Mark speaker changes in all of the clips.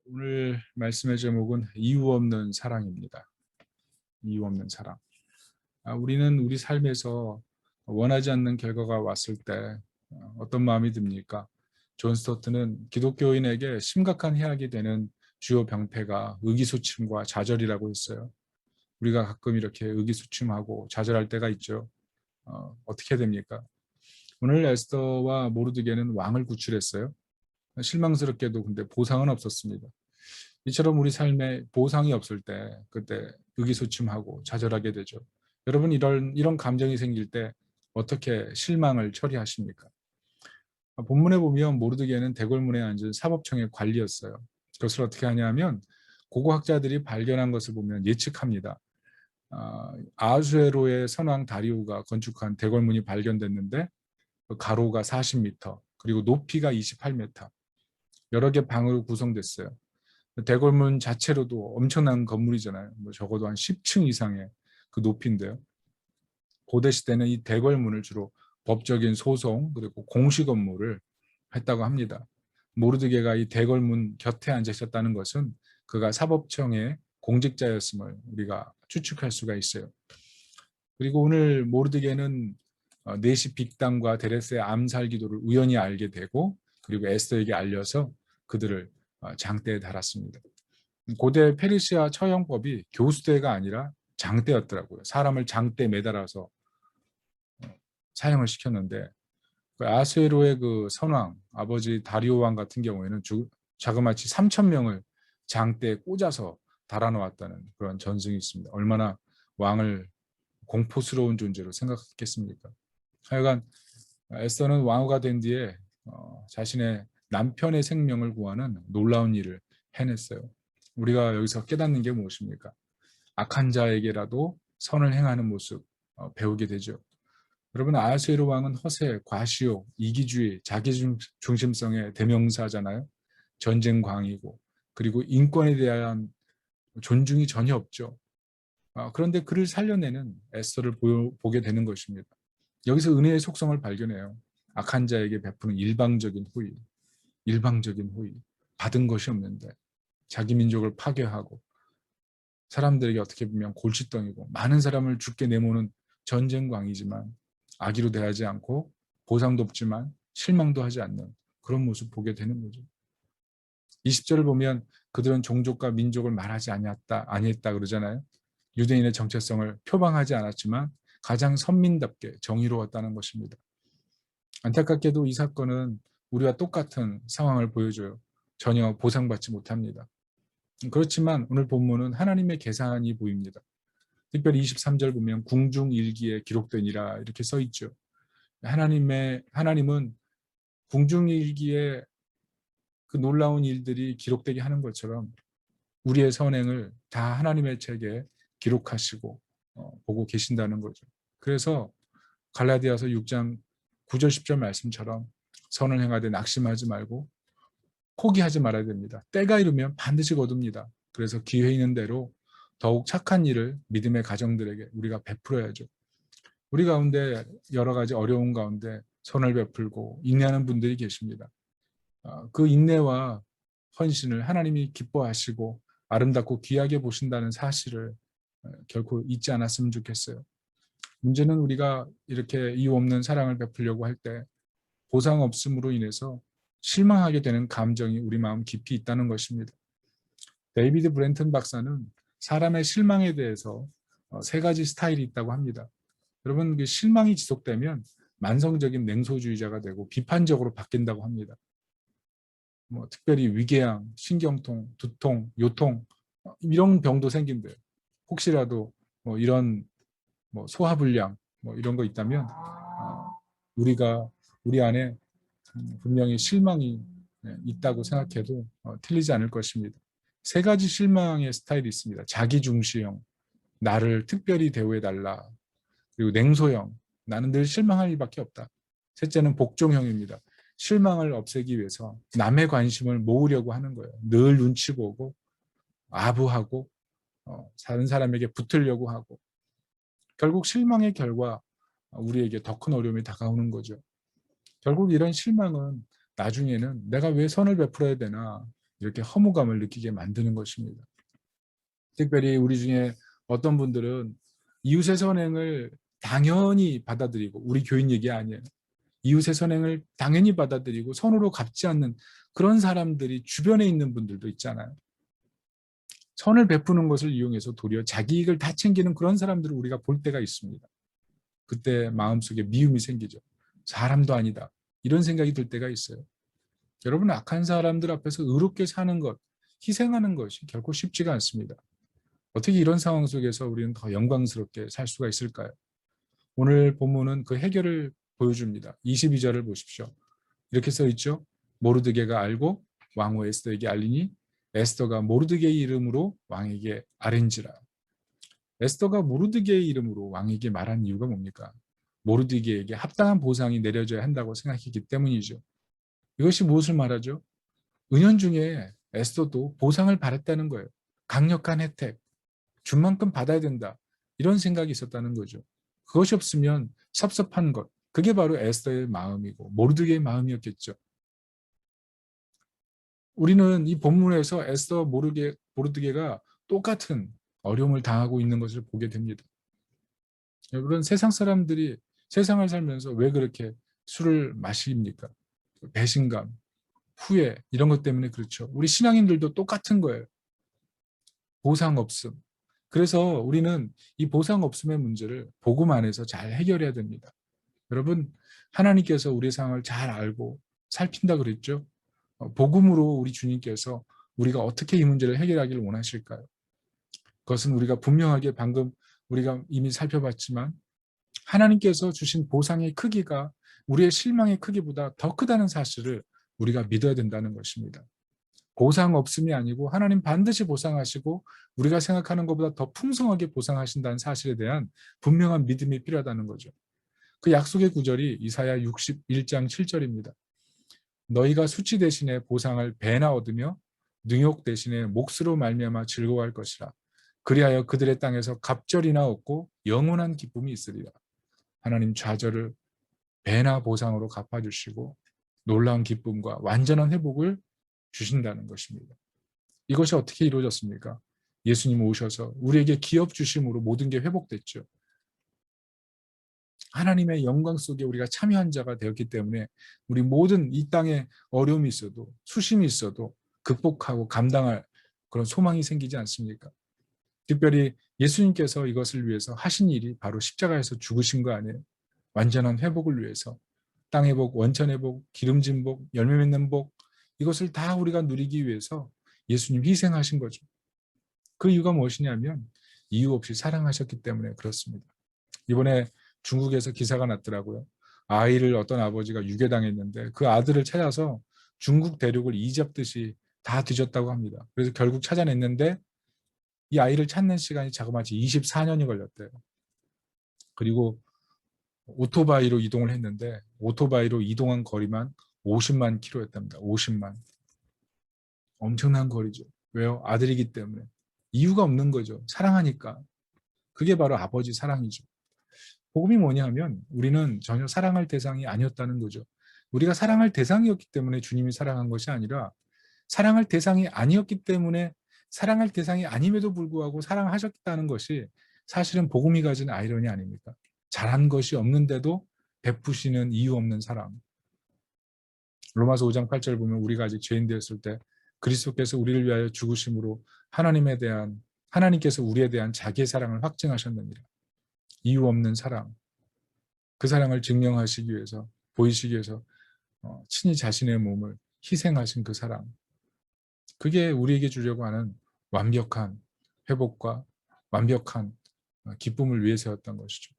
Speaker 1: 오늘 말씀의 제목은 이유 없는 사랑입니다. 이유 없는 사랑. 우리는 우리 삶에서 원하지 않는 결과가 왔을 때 어떤 마음이 듭니까? 존 스토트는 기독교인에게 심각한 해악이 되는 주요 병폐가 의기소침과 좌절이라고 했어요. 우리가 가끔 이렇게 의기소침하고 좌절할 때가 있죠. 어떻게 됩니까? 오늘 에스더와 모르드게는 왕을 구출했어요. 실망스럽게도 근데 보상은 없었습니다. 이처럼 우리 삶에 보상이 없을 때 그때 의기소침하고 좌절하게 되죠. 여러분 이런 감정이 생길 때 어떻게 실망을 처리하십니까? 본문에 보면 모르드게는 대궐문에 앉은 사법청의 관리였어요. 그것을 어떻게 하냐면 고고학자들이 발견한 것을 보면 예측합니다. 아수에로의 선왕 다리우가 건축한 대궐문이 발견됐는데 가로가 40m 그리고 높이가 28m 여러 개 방으로 구성됐어요. 대궐문 자체로도 엄청난 건물이잖아요. 적어도 한 10층 이상의 그 높이인데요. 고대 시대는 이 대궐문을 주로 법적인 소송 그리고 공식 업무를 했다고 합니다. 모르드게가 이 대궐문 곁에 앉아 있었다는 것은 그가 사법청의 공직자였음을 우리가 추측할 수가 있어요. 그리고 오늘 모르드게는 네시 빅단과 데레스의 암살 기도를 우연히 알게 되고 그리고 에스더에게 알려서 그들을 장대에 달았습니다. 고대 페르시아 처형법이 교수대가 아니라 장대였더라고요. 사람을 장대에 매달아서 사형을 시켰는데 그 아수에로의 그 선왕 아버지 다리오 왕 같은 경우에는 자그마치 3,000명을 장대에 꽂아서 달아놓았다는 그런 전승이 있습니다. 얼마나 왕을 공포스러운 존재로 생각했겠습니까? 하여간 에스더는 왕후가 된 뒤에 자신의 남편의 생명을 구하는 놀라운 일을 해냈어요. 우리가 여기서 깨닫는 게 무엇입니까? 악한 자에게라도 선을 행하는 모습 배우게 되죠. 여러분 아하수에로 왕은 허세, 과시욕, 이기주의, 자기중심성의 대명사잖아요. 전쟁광이고 그리고 인권에 대한 존중이 전혀 없죠. 그런데 그를 살려내는 에스더를 보게 되는 것입니다. 여기서 은혜의 속성을 발견해요. 악한 자에게 베푸는 일방적인 호의, 받은 것이 없는데 자기 민족을 파괴하고 사람들에게 어떻게 보면 골칫덩이고 많은 사람을 죽게 내모는 전쟁광이지만 악의로 대하지 않고 보상도 없지만 실망도 하지 않는 그런 모습 보게 되는 거죠. 20절을 보면 그들은 종족과 민족을 말하지 아니했다 그러잖아요. 유대인의 정체성을 표방하지 않았지만 가장 선민답게 정의로웠다는 것입니다. 안타깝게도 이 사건은 우리와 똑같은 상황을 보여줘요. 전혀 보상받지 못합니다. 그렇지만 오늘 본문은 하나님의 계산이 보입니다. 특별히 23절 보면 궁중일기에 기록되니라 이렇게 써 있죠. 하나님은 궁중일기에 그 놀라운 일들이 기록되게 하는 것처럼 우리의 선행을 다 하나님의 책에 기록하시고 보고 계신다는 거죠. 그래서 갈라디아서 6장 9절 10절 말씀처럼 선을 행하되 낙심하지 말고 포기하지 말아야 됩니다. 때가 이르면 반드시 거둡니다. 그래서 기회 있는 대로 더욱 착한 일을 믿음의 가정들에게 우리가 베풀어야죠. 우리 가운데 여러 가지 어려운 가운데 선을 베풀고 인내하는 분들이 계십니다. 그 인내와 헌신을 하나님이 기뻐하시고 아름답고 귀하게 보신다는 사실을 결코 잊지 않았으면 좋겠어요. 문제는 우리가 이렇게 이유 없는 사랑을 베풀려고 할 때 보상 없음으로 인해서 실망하게 되는 감정이 우리 마음 깊이 있다는 것입니다. 데이비드 브렌튼 박사는 사람의 실망에 대해서 세 가지 스타일이 있다고 합니다. 여러분, 그 실망이 지속되면 만성적인 냉소주의자가 되고 비판적으로 바뀐다고 합니다. 특별히 위궤양, 신경통, 두통, 요통 이런 병도 생긴대요. 혹시라도 이런 소화불량 이런 거 있다면 우리 안에 분명히 실망이 있다고 생각해도 틀리지 않을 것입니다. 세 가지 실망의 스타일이 있습니다. 자기중시형, 나를 특별히 대우해달라. 그리고 냉소형, 나는 늘 실망할 일밖에 없다. 셋째는 복종형입니다. 실망을 없애기 위해서 남의 관심을 모으려고 하는 거예요. 늘 눈치 보고 아부하고 다른 사람에게 붙으려고 하고 결국 실망의 결과 우리에게 더 큰 어려움이 다가오는 거죠. 결국 이런 실망은 나중에는 내가 왜 선을 베풀어야 되나 이렇게 허무감을 느끼게 만드는 것입니다. 특별히 우리 중에 어떤 분들은 이웃의 선행을 당연히 받아들이고, 우리 교인 얘기 아니에요. 이웃의 선행을 당연히 받아들이고 선으로 갚지 않는 그런 사람들이 주변에 있는 분들도 있잖아요. 선을 베푸는 것을 이용해서 도리어 자기 이익을 다 챙기는 그런 사람들을 우리가 볼 때가 있습니다. 그때 마음속에 미움이 생기죠. 사람도 아니다. 이런 생각이 들 때가 있어요. 여러분, 악한 사람들 앞에서 의롭게 사는 것, 희생하는 것이 결코 쉽지가 않습니다. 어떻게 이런 상황 속에서 우리는 더 영광스럽게 살 수가 있을까요? 오늘 본문은 그 해결을 보여줍니다. 22절을 보십시오. 이렇게 써 있죠. 모르드게가 알고 왕후 에스더에게 알리니 에스더가 모르드게의 이름으로 왕에게 아뢰니라. 에스더가 모르드게의 이름으로 왕에게 말한 이유가 뭡니까? 모르드게에게 합당한 보상이 내려져야 한다고 생각했기 때문이죠. 이것이 무엇을 말하죠? 은연중에 에스더도 보상을 바랬다는 거예요. 강력한 혜택, 준 만큼 받아야 된다. 이런 생각이 있었다는 거죠. 그것이 없으면 섭섭한 것, 그게 바로 에스더의 마음이고 모르드게의 마음이었겠죠. 우리는 이 본문에서 에스더 모르드게가 똑같은 어려움을 당하고 있는 것을 보게 됩니다. 여러분, 세상 사람들이 세상을 살면서 왜 그렇게 술을 마십니까? 배신감, 후회, 이런 것 때문에 그렇죠. 우리 신앙인들도 똑같은 거예요. 보상 없음. 그래서 우리는 이 보상 없음의 문제를 복음 안에서 잘 해결해야 됩니다. 여러분, 하나님께서 우리 상황을 잘 알고 살핀다 그랬죠? 복음으로 우리 주님께서 우리가 어떻게 이 문제를 해결하기를 원하실까요? 그것은 우리가 분명하게 방금 우리가 이미 살펴봤지만 하나님께서 주신 보상의 크기가 우리의 실망의 크기보다 더 크다는 사실을 우리가 믿어야 된다는 것입니다. 보상 없음이 아니고 하나님 반드시 보상하시고 우리가 생각하는 것보다 더 풍성하게 보상하신다는 사실에 대한 분명한 믿음이 필요하다는 거죠. 그 약속의 구절이 이사야 61장 7절입니다. 너희가 수치 대신에 보상을 배나 얻으며 능욕 대신에 몫으로 말미암아 즐거워할 것이라. 그리하여 그들의 땅에서 갑절이나 얻고 영원한 기쁨이 있으리라. 하나님 좌절을 배나 보상으로 갚아주시고 놀라운 기쁨과 완전한 회복을 주신다는 것입니다. 이것이 어떻게 이루어졌습니까? 예수님 오셔서 우리에게 기업 주심으로 모든 게 회복됐죠. 하나님의 영광 속에 우리가 참여한 자가 되었기 때문에 우리 모든 이 땅에 어려움이 있어도 수심이 있어도 극복하고 감당할 그런 소망이 생기지 않습니까? 특별히 예수님께서 이것을 위해서 하신 일이 바로 십자가에서 죽으신 거 아니에요? 완전한 회복을 위해서 땅의 복, 원천의 복, 기름진 복, 열매 맺는 복, 이것을 다 우리가 누리기 위해서 예수님 희생하신 거죠. 그 이유가 무엇이냐면 이유 없이 사랑하셨기 때문에 그렇습니다. 이번에 중국에서 기사가 났더라고요. 아이를 어떤 아버지가 유괴당했는데 그 아들을 찾아서 중국 대륙을 이집듯이 다 뒤졌다고 합니다. 그래서 결국 찾아냈는데 이 아이를 찾는 시간이 자그마치 24년이 걸렸대요. 그리고 오토바이로 이동을 했는데 오토바이로 이동한 거리만 50만 킬로였답니다. 50만. 엄청난 거리죠. 왜요? 아들이기 때문에. 이유가 없는 거죠. 사랑하니까. 그게 바로 아버지 사랑이죠. 복음이 뭐냐 하면 우리는 전혀 사랑할 대상이 아니었다는 거죠. 우리가 사랑할 대상이었기 때문에 주님이 사랑한 것이 아니라 사랑할 대상이 아니었기 때문에 사랑할 대상이 아님에도 불구하고 사랑하셨다는 것이 사실은 복음이 가진 아이러니 아닙니까? 잘한 것이 없는데도 베푸시는 이유 없는 사랑. 로마서 5장 8절 보면 우리가 아직 죄인 되었을 때 그리스도께서 우리를 위하여 죽으심으로 하나님께서 우리에 대한 자기의 사랑을 확증하셨느니라. 이유 없는 사랑. 그 사랑을 증명하시기 위해서 보이시기 위해서 친히 자신의 몸을 희생하신 그 사랑. 그게 우리에게 주려고 하는 완벽한 회복과 완벽한 기쁨을 위해서였던 것이죠.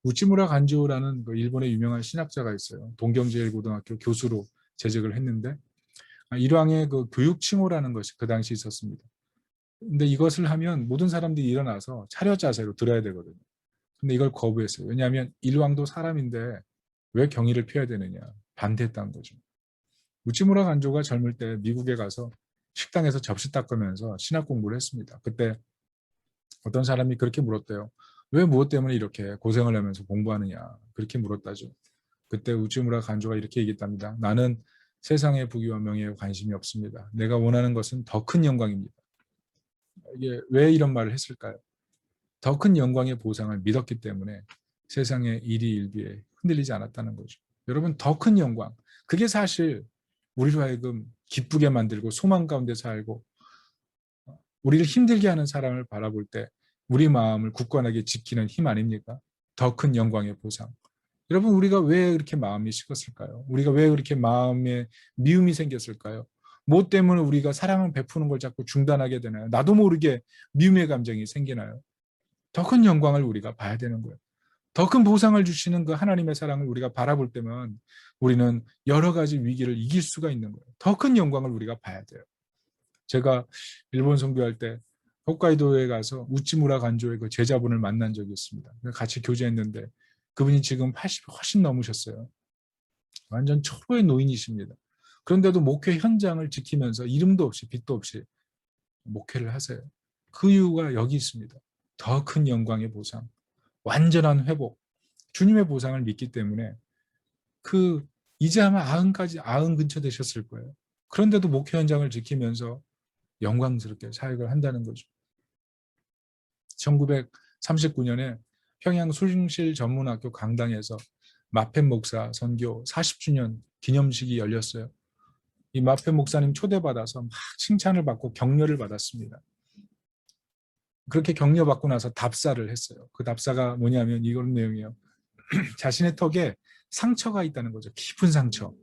Speaker 1: 우치무라 간지오라는 일본의 유명한 신학자가 있어요. 동경제일고등학교 교수로 재직을 했는데 일왕의 그 교육 칭호라는 것이 그 당시 있었습니다. 근데 이것을 하면 모든 사람들이 일어나서 차렷 자세로 들어야 되거든요. 근데 이걸 거부했어요. 왜냐하면 일왕도 사람인데 왜 경의를 표해야 되느냐. 반대했다는 거죠. 우치무라 간조가 젊을 때 미국에 가서 식당에서 접시 닦으면서 신학 공부를 했습니다. 그때 어떤 사람이 그렇게 물었대요. 왜 무엇 때문에 이렇게 고생을 하면서 공부하느냐. 그렇게 물었다죠. 그때 우치무라 간조가 이렇게 얘기했답니다. 나는 세상의 부귀와 명예에 관심이 없습니다. 내가 원하는 것은 더 큰 영광입니다. 이게 왜 이런 말을 했을까요? 더 큰 영광의 보상을 믿었기 때문에 세상의 일희일비에 흔들리지 않았다는 거죠. 여러분, 더 큰 영광, 그게 사실 우리로 하여금 기쁘게 만들고 소망 가운데 살고 우리를 힘들게 하는 사람을 바라볼 때 우리 마음을 굳건하게 지키는 힘 아닙니까? 더 큰 영광의 보상. 여러분, 우리가 왜 그렇게 마음이 식었을까요? 우리가 왜 그렇게 마음에 미움이 생겼을까요? 뭐 때문에 우리가 사랑을 베푸는 걸 자꾸 중단하게 되나요? 나도 모르게 미움의 감정이 생기나요? 더 큰 영광을 우리가 봐야 되는 거예요. 더 큰 보상을 주시는 그 하나님의 사랑을 우리가 바라볼 때면 우리는 여러 가지 위기를 이길 수가 있는 거예요. 더 큰 영광을 우리가 봐야 돼요. 제가 일본 선교할 때 홋카이도에 가서 우치무라 간조의 그 제자분을 만난 적이 있습니다. 같이 교제했는데 그분이 지금 80이 훨씬 넘으셨어요. 완전 초로의 노인이십니다. 그런데도 목회 현장을 지키면서 이름도 없이 빛도 없이 목회를 하세요. 그 이유가 여기 있습니다. 더 큰 영광의 보상, 완전한 회복, 주님의 보상을 믿기 때문에 이제 아마 90 근처 되셨을 거예요. 그런데도 목회 현장을 지키면서 영광스럽게 사역을 한다는 거죠. 1939년에 평양 숭실 전문학교 강당에서 마펜 목사 선교 40주년 기념식이 열렸어요. 이 마펜 목사님 초대받아서 막 칭찬을 받고 격려를 받았습니다. 그렇게 격려받고 나서 답사를 했어요. 그 답사가 뭐냐면 이런 내용이에요. 자신의 턱에 상처가 있다는 거죠. 깊은 상처.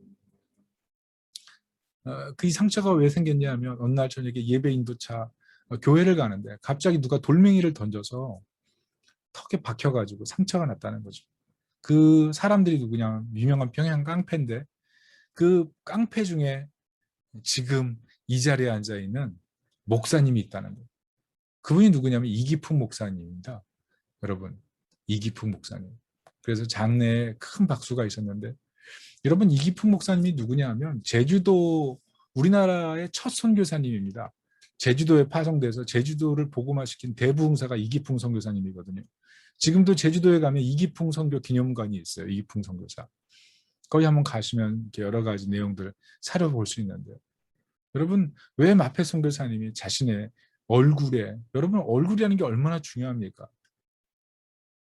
Speaker 1: 그 상처가 왜 생겼냐면 어느 날 저녁에 예배 인도차 교회를 가는데 갑자기 누가 돌멩이를 던져서 턱에 박혀가지고 상처가 났다는 거죠. 그 사람들이 누구냐, 유명한 평양 깡패인데 그 깡패 중에 지금 이 자리에 앉아 있는 목사님이 있다는 거예요. 그분이 누구냐면 이기풍 목사님입니다. 여러분, 이기풍 목사님. 그래서 장내에 큰 박수가 있었는데, 여러분, 이기풍 목사님이 누구냐 하면 제주도, 우리나라의 첫 선교사님입니다. 제주도에 파송돼서 제주도를 복음화시킨 대부흥사가 이기풍 선교사님이거든요. 지금도 제주도에 가면 이기풍 선교 기념관이 있어요. 이기풍 선교사. 거기 한번 가시면 여러 가지 내용들 살펴볼 수 있는데요. 여러분, 왜 마페 선교사님이 자신의 얼굴에, 여러분 얼굴이라는 게 얼마나 중요합니까?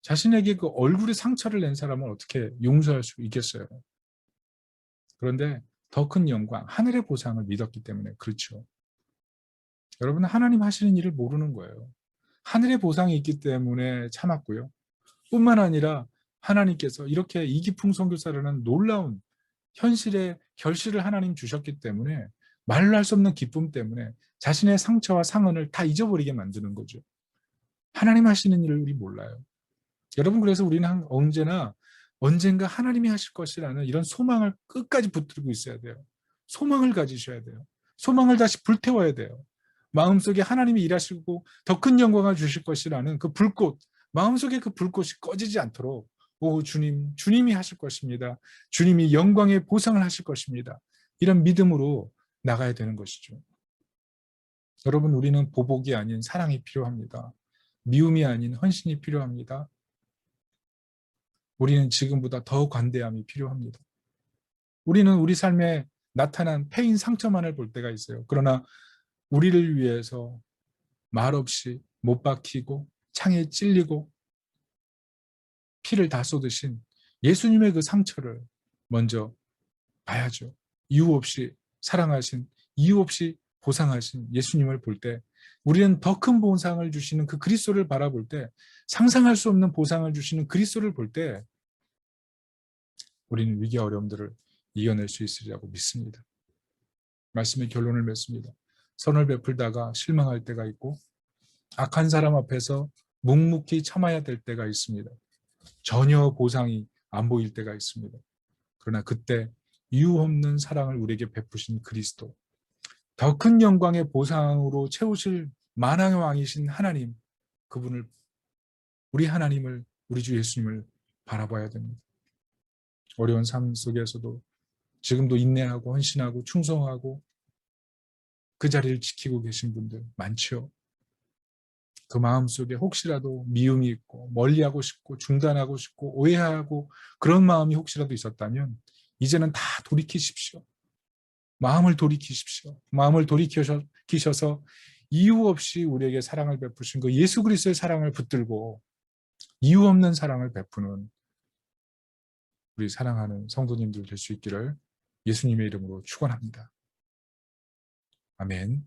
Speaker 1: 자신에게 그 얼굴에 상처를 낸 사람을 어떻게 용서할 수 있겠어요? 그런데 더 큰 영광, 하늘의 보상을 믿었기 때문에 그렇죠. 여러분, 하나님 하시는 일을 모르는 거예요. 하늘의 보상이 있기 때문에 참았고요. 뿐만 아니라 하나님께서 이렇게 이기풍 선교사라는 놀라운 현실의 결실을 하나님 주셨기 때문에 말로 할 수 없는 기쁨 때문에 자신의 상처와 상흔을 다 잊어버리게 만드는 거죠. 하나님 하시는 일을 우리 몰라요. 여러분, 그래서 우리는 언젠가 하나님이 하실 것이라는 이런 소망을 끝까지 붙들고 있어야 돼요. 소망을 가지셔야 돼요. 소망을 다시 불태워야 돼요. 마음속에 하나님이 일하시고 더 큰 영광을 주실 것이라는 그 불꽃, 마음속에 그 불꽃이 꺼지지 않도록 주님이 하실 것입니다. 주님이 영광의 보상을 하실 것입니다. 이런 믿음으로 나가야 되는 것이죠. 여러분, 우리는 보복이 아닌 사랑이 필요합니다. 미움이 아닌 헌신이 필요합니다. 우리는 지금보다 더 관대함이 필요합니다. 우리는 우리 삶에 나타난 패인 상처만을 볼 때가 있어요. 그러나 우리를 위해서 말없이 못 박히고 창에 찔리고 피를 다 쏟으신 예수님의 그 상처를 먼저 봐야죠. 이유 없이 사랑하신, 이유 없이 보상하신 예수님을 볼 때 우리는 더 큰 보상을 주시는 그 그리스도를 바라볼 때, 상상할 수 없는 보상을 주시는 그리스도를 볼 때 우리는 위기와 어려움들을 이겨낼 수 있으리라고 믿습니다. 말씀의 결론을 맺습니다. 선을 베풀다가 실망할 때가 있고 악한 사람 앞에서 묵묵히 참아야 될 때가 있습니다. 전혀 보상이 안 보일 때가 있습니다. 그러나 그때 이유 없는 사랑을 우리에게 베푸신 그리스도, 더 큰 영광의 보상으로 채우실 만왕의 왕이신 하나님, 그분을, 우리 하나님을, 우리 주 예수님을 바라봐야 됩니다. 어려운 삶 속에서도 지금도 인내하고 헌신하고 충성하고 그 자리를 지키고 계신 분들 많죠. 그 마음속에 혹시라도 미움이 있고 멀리하고 싶고 중단하고 싶고 오해하고 그런 마음이 혹시라도 있었다면 이제는 다 돌이키십시오. 마음을 돌이키십시오. 마음을 돌이키셔서 이유 없이 우리에게 사랑을 베푸신 그 예수 그리스도의 사랑을 붙들고 이유 없는 사랑을 베푸는 우리 사랑하는 성도님들 될 수 있기를 예수님의 이름으로 축원합니다. 아멘.